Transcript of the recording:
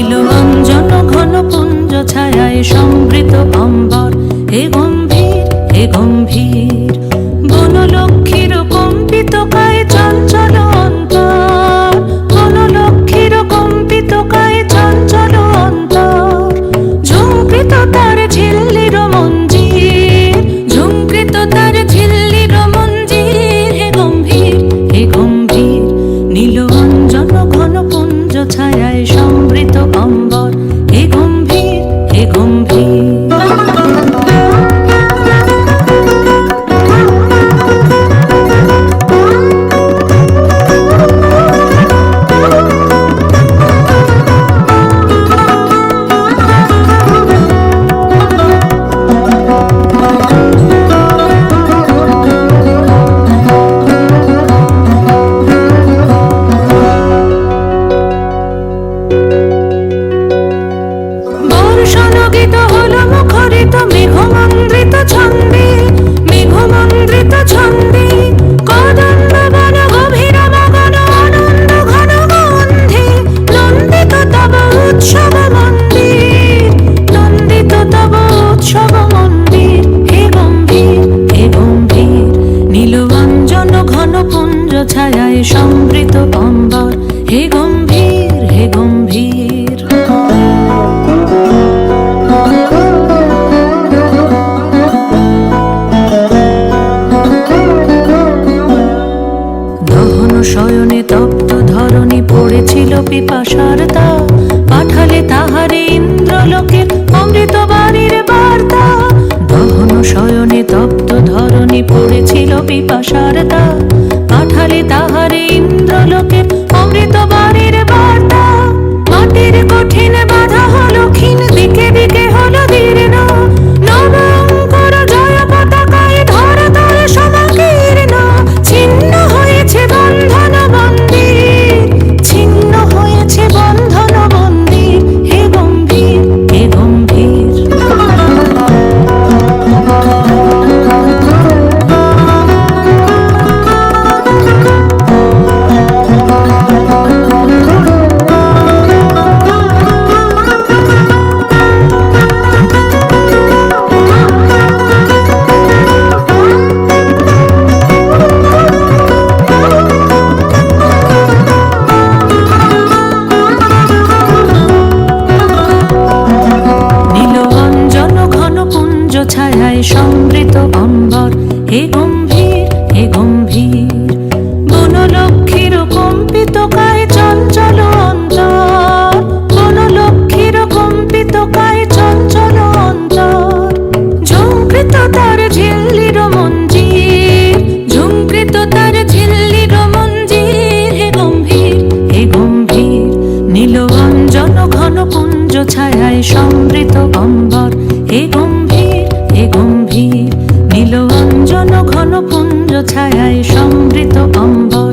নীল অঞ্জন ঘন পুঞ্জ ছায়ায় সমৃত অম্বর, হে গম্ভীর হে গম্ভীর। বনলক্ষ্মীর কম্পিত কায় চঞ্চল অন্তর, বনলক্ষ্মীর কম্পিত কায় চঞ্চল অন্তর। ঝুঁকৃত তার ঝিল্লির মঞ্জির, ঝুঁকৃত তার ঝিল্লির মঞ্জির। হে গম্ভীর হে গম্ভীর। নীল অঞ্জন ঘন পুঞ্জ ছায়ায় সমৃত অম্বর, হে গম্ভীর হে গম্ভীর। বর্ষণগীত হল মুখরিত মেঘমন্দ্রিত ছন্দে, মেঘমন্দ্রিত ছন্দে। কদম্ব বন গভীর মগন আনন্দ ঘন গন্ধে, নন্দিত তব উৎসব মন্দির, নন্দিত তব উৎসব মন্দির। হে গম্ভীর হে গম্ভীর। নীল অঞ্জন ঘন পুঞ্জ ছায়ায় সমৃত অম্বর, হে গম্ভীর হে গম্ভীর। শয়নে তপ্ত ধরণী পড়েছিল পিপাসার তা, পাঠালে তাহারে ইন্দ্রলোকের অমৃত বাণীর বার্তা। দহন শয়নে তপ্ত ধরণী পড়েছিল পিপাসার তা, পাঠালে তাহারে ইন্দ্রলোকের অমৃত বাণীর বার্তা। মাটির কঠিন বাধা হলো ক্ষীণ, দিকে দিকে হলো দীর্ণ, নবঙ্কর জয় পতাকায় ধরাতল সমাকীর্ণ। ছিন্ন হয়েছে বন্ধন মন্দির, ছিন্ন হয়েছে বন্ধন মন্দির। হে গম্ভীর হে গম্ভীর। ছায়ায় সমৃত অম্বর, হে গম্ভীর হে গম্ভীর। বনলক্ষ্মীর কম্পিত কায় চঞ্চল অন্তর, বনলক্ষ্মীর কম্পিত কায় চঞ্চল অন্তর। ঝুঁকৃত তার ঝিল্লির মঞ্জির, ঝুঁকৃত তার ঝিল্লির মঞ্জির। হে গম্ভীর হে গম্ভীর। নীল অঞ্জন ঘন পুঞ্জ ছায়ায় সমৃত অম্বর, হে গম্ভীর হে গম্ভীর। নীল অঞ্জন ঘন পুঞ্জ ছায়ায় সমৃত অম্বর,